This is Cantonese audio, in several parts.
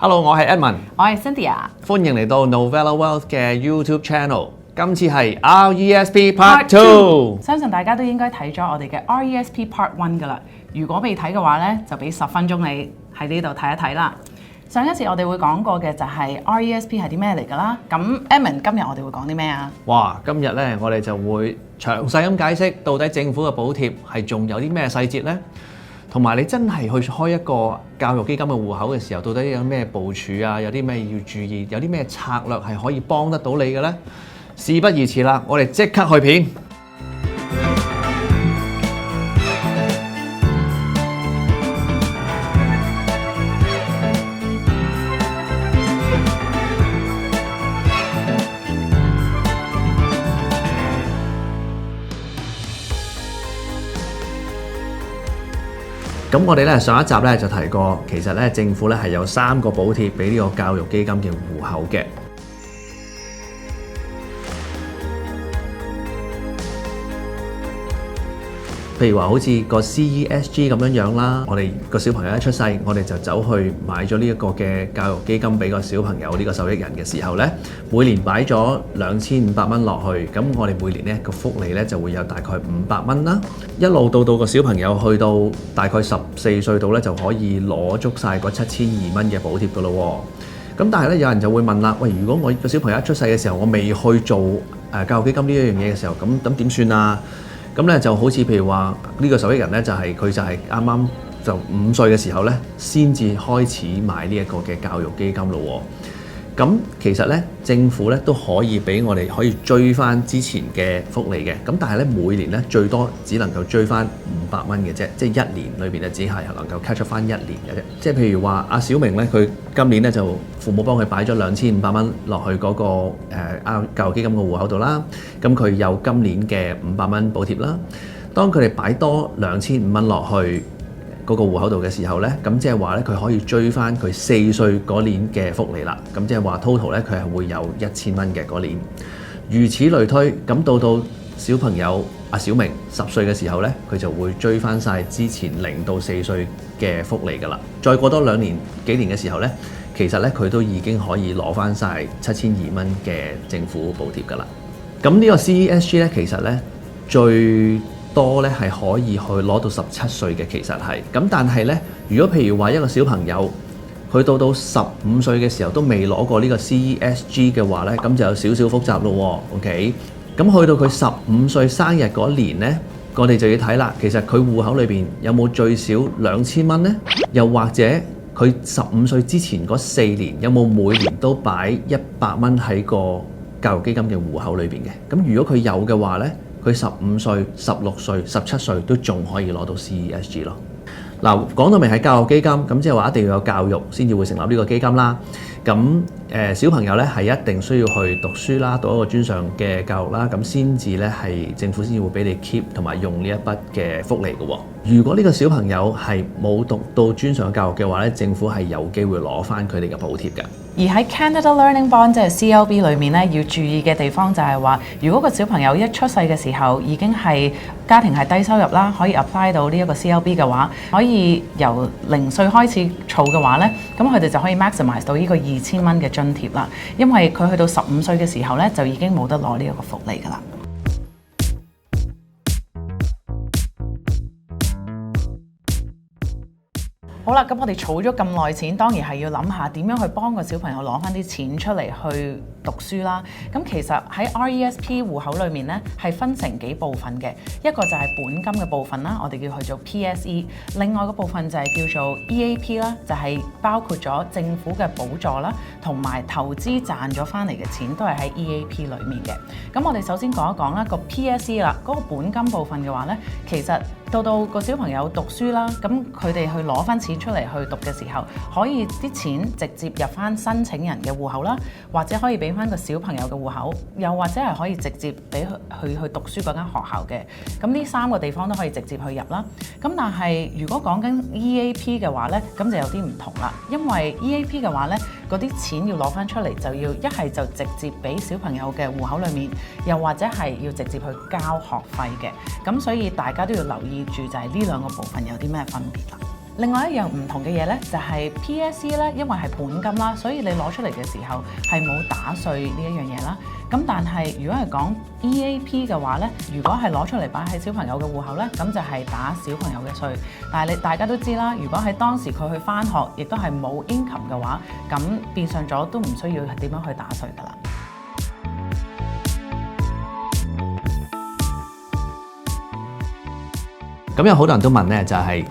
Hello，我係 Edmond，我係 Cynthia，歡迎嚟到 Novella Wealth 嘅 YouTube Channel。今次係 RESP Part 2。相信大家都應該睇咗我哋嘅 RESP Part 1㗎啦。如果未睇嘅話呢，就俾10分鐘你喺呢度睇一睇啦。上一次我哋會講過嘅就係 RESP 係啲咩嚟㗎啦。咁 Edmond 今日我哋會講啲咩啊？哇！今日呢，我哋就會詳細咁解釋到底政府嘅補貼係仲有啲咩細節呢？同埋你真係去開一個教育基金嘅戶口嘅時候，到底有咩部署啊？有啲咩要注意？有啲咩策略係可以幫得到你嘅呢？事不宜遲啦，我哋即刻去片。咁我哋咧上一集咧就提過，其實咧政府咧係有3個補貼俾呢個教育基金嘅戶口嘅。譬如話好似個 CESG 咁樣啦，我哋個小朋友一出世，我哋就走去買咗呢一個嘅教育基金俾個小朋友呢個受益人嘅時候呢，每年擺咗2500蚊落去，咁我哋每年呢個福利呢就會有大概500蚊啦，一路到個小朋友去到大概14歲度呢，就可以攞足晒嗰7200蚊嘅補貼噶咯喎。咁但係呢，有人就會問啦，喂，如果我個小朋友一出世嘅時候，我未去做教育基金呢一樣嘢嘅時候，咁點算啊？咁咧就好似譬如話呢個受益人咧，佢就係啱啱就5歲嘅時候咧，先至開始買呢一個嘅教育基金咯喎。咁其實咧，政府咧都可以俾我哋可以追翻之前嘅福利嘅。咁但係咧，每年咧最多只能夠追翻500蚊嘅啫，即係1年裏邊咧只係能夠 catch up 翻1年嘅啫。即係譬如話阿小明咧，佢今年咧就父母幫佢擺咗2500蚊落去嗰個教育基金嘅戶口度啦。咁佢有今年嘅500蚊補貼啦。當佢哋擺多2500蚊落去嗰個戶口度嘅時候咧，咁即係話咧，佢可以追翻佢4歲嗰年嘅福利啦。咁即係話 total 咧，佢係會有1000蚊嘅嗰年。如此類推，咁到小朋友阿小明10歲嘅時候咧，佢就會追翻晒之前0到4歲嘅福利噶啦。再過多幾年嘅時候咧，其實咧佢都已經可以攞翻晒7200蚊嘅政府補貼噶啦。咁呢個 CESG 咧，其實咧最多咧係可以去攞到17歲嘅，其實係咁。但係咧，如果譬如話一個小朋友佢到15歲嘅時候都未攞過呢個 CESG 嘅話咧，咁就有少少複雜咯喎。OK，咁去到佢15歲生日嗰年咧，我哋就要睇啦。其實佢戶口裏邊有冇最少2000蚊咧？又或者佢15歲之前嗰4年有冇每年都擺100蚊喺個教育基金嘅戶口裏邊嘅？咁如果佢有嘅話咧，佢15歲、16歲、17歲都仲可以攞到 CESG 咯。嗱，講到明係教育基金，咁即係話一定要有教育先至會成立呢個基金啦。咁小朋友咧係一定需要去讀書啦，讀一個專上嘅教育啦，咁先至咧係政府先至會俾你 keep 同埋用呢一筆嘅福利嘅喎。如果呢個小朋友係冇讀到專上教育嘅話咧，政府係有機會攞翻佢哋嘅補貼嘅。而喺 Canada Learning Bond 即係 CLB 裏面咧，要注意嘅地方就係話，如果個小朋友一出世嘅時候已經係家庭係低收入啦，可以 apply 到呢一個 CLB 嘅話，可以由0歲開始儲嘅話咧，咁佢哋就可以 maximize 到呢個2000蚊嘅津貼啦。因為佢去到15歲嘅時候咧，就已經冇得攞呢一個福利㗎啦。好啦，咁我哋儲咗咁耐錢，當然係要諗下點樣去幫個小朋友攞翻啲錢出嚟去讀書啦。咁其實喺 RESP 戶口裏面咧，係分成幾部分嘅，一個就係本金嘅部分啦，我哋叫佢做 PSE。另外個部分就係叫做 EAP 啦，就係包括咗政府嘅補助啦，同埋投資賺咗翻嚟嘅錢都係喺 EAP 裏面嘅。咁我哋首先講一講啦，個 PSE 啦，嗰個本金部分嘅話咧，其實到個小朋友讀書啦，咁佢哋去攞翻錢出嚟去讀嘅時候，可以啲錢直接入翻申請人嘅戶口啦，或者可以俾翻個小朋友嘅戶口，又或者係可以直接俾佢去讀書嗰間學校嘅。咁呢3個地方都可以直接去入啦。咁但係如果講緊 EAP 嘅話咧，咁就有啲唔同啦。因為 EAP 嘅話咧，嗰啲錢要攞翻出嚟，就要一係就直接俾小朋友嘅戶口裏面，又或者係要直接去交學費嘅。咁所以大家都要留意住就係呢2個部分有啲咩分別啦。另外一樣唔同嘅嘢咧，就係 PSE 咧，因為係本金啦，所以你攞出嚟嘅時候係冇打稅呢一樣嘢啦。咁但係如果係講 EAP 嘅話咧，如果係攞出嚟擺喺小朋友嘅戶口咧，咁就係打小朋友嘅稅。但係大家都知啦，如果喺當時佢去返學，亦都係冇 income 嘅話，咁變相咗都唔需要點樣去打稅㗎啦。咁有好多人都問咧，就係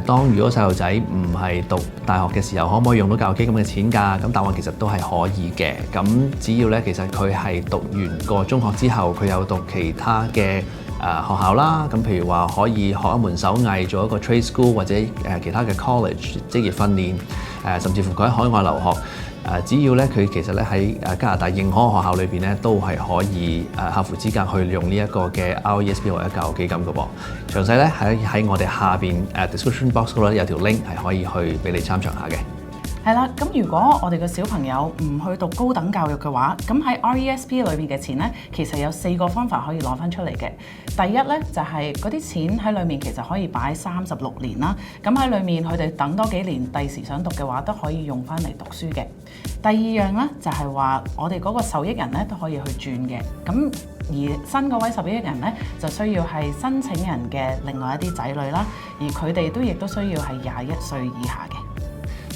當如果細路仔唔係讀大學嘅時候，可唔可以用到教育基金嘅錢㗎？咁答案其實都係可以嘅。咁只要咧，其實佢係讀完個中學之後，佢有讀其他嘅學校啦。咁譬如話可以學一門手藝，做一個 trade school 或者其他嘅 college 職業訓練，甚至乎佢喺海外留學。只要咧佢其實咧喺加拿大認可學校裏邊咧，都係可以合乎資格去用呢一個嘅 RESP 或者教育基金嘅噃。詳細咧喺我哋下邊description box 嗰度有條 link 係可以去俾你參詳下嘅。係啦，咁如果我哋嘅小朋友唔去讀高等教育嘅話，咁喺 RESP 裏面嘅錢咧，其實有4個方法可以攞翻出嚟嘅。第一咧就係嗰啲錢喺裏面其實可以擺36年啦，咁喺裏面佢哋等多幾年，第時想讀嘅話都可以用翻嚟讀書嘅。第二樣咧就係話我哋嗰個受益人咧都可以去轉嘅，咁而新嗰位受益人咧就需要係申請人嘅另外一啲仔女啦，而佢哋亦都需要係21歲以下嘅。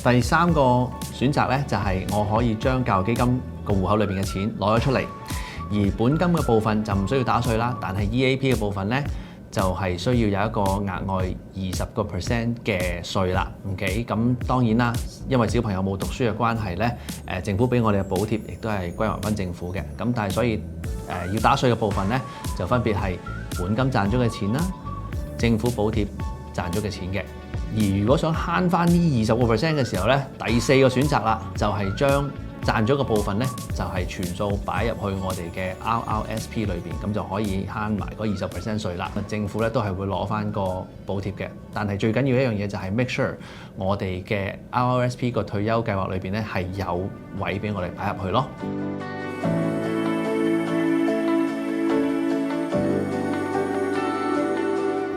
第三個選擇咧，就係我可以將教育基金個戶口裏邊嘅錢攞咗出嚟，而本金嘅部分就唔需要打稅啦。但係 EAP 嘅部分咧，就係需要有一個額外20% 嘅稅啦。OK， 咁當然啦，因為小朋友冇讀書嘅關係咧，政府俾我哋嘅補貼亦都係歸還翻政府嘅。咁但係所以要打稅嘅部分咧，就分別係本金賺咗嘅錢啦，政府補貼賺咗嘅錢嘅。而如果想慳翻呢20% 嘅時候咧，第4個選擇啦，就係將賺咗嘅部分咧，就係全數擺入去我哋嘅 RRSP 裏邊，咁就可以慳埋嗰20% 稅啦。政府咧都係會攞翻個補貼嘅，但係最緊要一樣嘢就係 make sure 我哋嘅 RRSP 個退休計劃裏邊咧係有位俾我哋擺入去咯。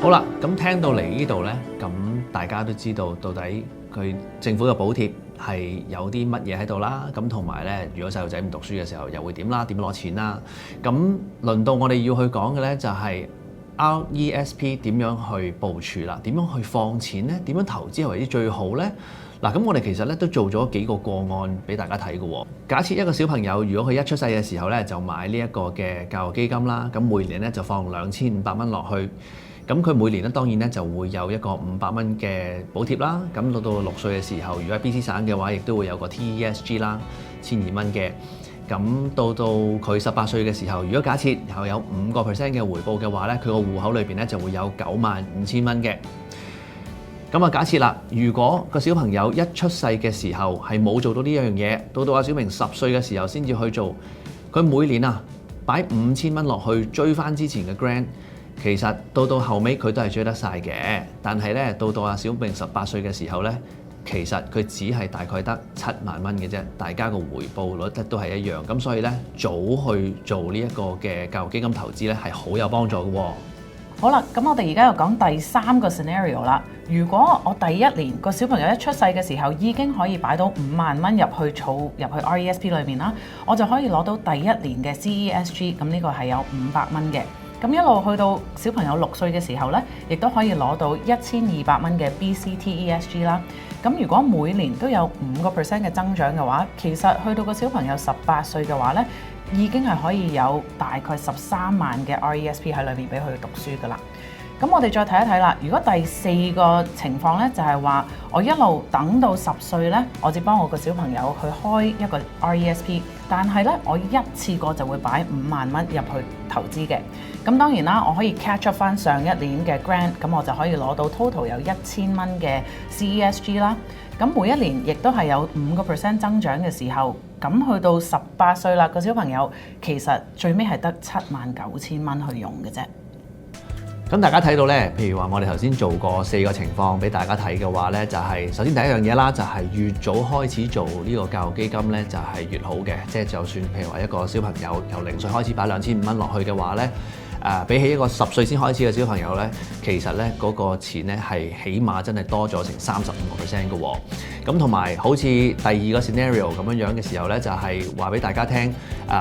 好啦，咁聽到嚟呢度咧，咁大家都知道到底佢政府嘅補貼係有啲乜嘢喺度啦。咁同埋咧，如果細路仔唔讀書嘅時候又會點啦？點攞錢啦？咁輪到我哋要去講嘅咧，就係 RESP 點樣去部署啦？點樣去放錢咧？點樣投資係為之最好咧？嗱，咁我哋其實咧都做咗幾個個案俾大家睇嘅喎。假設一個小朋友如果佢一出世嘅時候咧就買呢一個嘅教育基金啦，咁每年咧就放2500蚊落去。咁佢每年咧當然咧就會有一個500蚊嘅補貼啦。咁到6歲嘅時候，如果喺 BC 省嘅話，亦都會有個 TESG 啦，1200蚊嘅。咁到佢18歲嘅時候，如果假設又有5% 嘅回報嘅話咧，佢個戶口裏邊咧就會有95000蚊嘅。咁啊，假設啦，如果個小朋友一出世嘅時候係冇做到呢樣嘢，到阿小明10歲嘅時候先至去做，佢每年啊擺5000蚊落去追翻之前嘅 grant。其實到後尾佢都係追得晒嘅，但係咧到阿小明18歲嘅時候咧，其實佢只係大概得7萬蚊嘅啫，大家個回報率都係一樣，咁所以咧早去做呢一個嘅教育基金投資咧係好有幫助嘅喎。好啦，咁我哋而家又講第3個 scenario 啦。如果我第一年個小朋友一出世嘅時候已經可以擺到5萬蚊入去RESP 裏面啦，我就可以攞到第一年嘅 CESG， 咁呢個係有500蚊嘅。咁一路去到小朋友6歲嘅時候咧，亦都可以攞到1200蚊嘅 BCTESG 啦。咁如果每年都有5% 嘅增長嘅話，其實去到個小朋友18歲嘅話咧，已經係可以有大概13萬嘅 RESP 喺裏面俾佢讀書噶啦。咁我哋再睇一睇啦。如果第4個情況咧，就係話我一路等到10歲咧，我只幫我個小朋友去開一個 RESP， 但係咧我一次過就會擺5萬蚊入去投資嘅。咁當然啦，我可以 catch up 翻上一年嘅 grant， 咁我就可以攞到 total 有1000蚊嘅 CESG 啦。咁每一年亦都係有5% 增長嘅時候，咁去到18歲啦，個小朋友其實最尾係得79000蚊去用嘅啫。咁大家睇到咧，譬如話我哋頭先做過4個情況俾大家睇嘅話咧，就係首先第一樣嘢啦，就係越早開始做呢個教育基金咧，就係越好嘅。即係就算譬如話一個小朋友由0歲開始擺2500蚊落去嘅話咧，比起一個10歲先開始嘅小朋友咧，其實咧嗰個錢咧係起碼真係多咗成35%嘅喎。咁同埋好似第二個 scenario 咁樣嘅時候咧，就係話俾大家聽，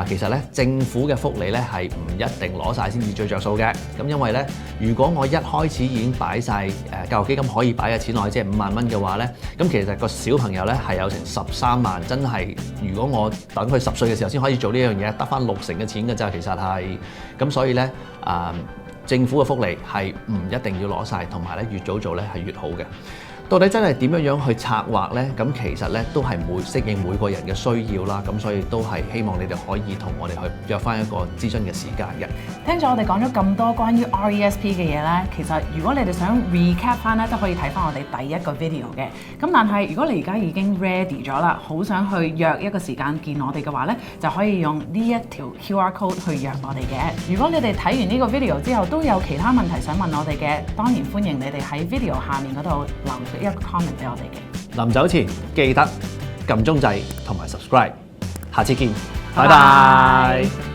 其實咧政府嘅福利咧係唔一定攞晒先至最着數嘅。咁因為咧，如果我一開始已經擺晒教育基金可以擺嘅錢落去，即係5萬蚊嘅話咧，咁其實個小朋友咧係有成13萬，真係如果我等佢10歲嘅時候先可以做呢樣嘢，得翻60成嘅錢㗎咋，其實係咁，所以咧政府嘅福利係唔一定要攞晒，同埋咧越早做咧係越好嘅。到底真係點樣去策劃呢？咁其實咧都係適應每個人嘅需要啦。咁所以都係希望你哋可以同我哋去約翻一個諮詢嘅時間嘅。聽咗我哋講咗咁多關於 RESP 嘅嘢咧，其實如果你哋想 recap 翻咧，都可以睇翻我哋第一個 video 嘅。咁但係如果你而家已經 ready 咗啦，好想去約一個時間見我哋嘅話咧，就可以用呢一條 QR code 去約我哋嘅。如果你哋睇完呢個 video 之後都有其他問題想問我哋嘅，當然歡迎你哋喺 video 下面嗰度留一個 comment 俾我哋嘅。臨走前記得撳鐘掣同埋 subscribe， 下次見，拜拜。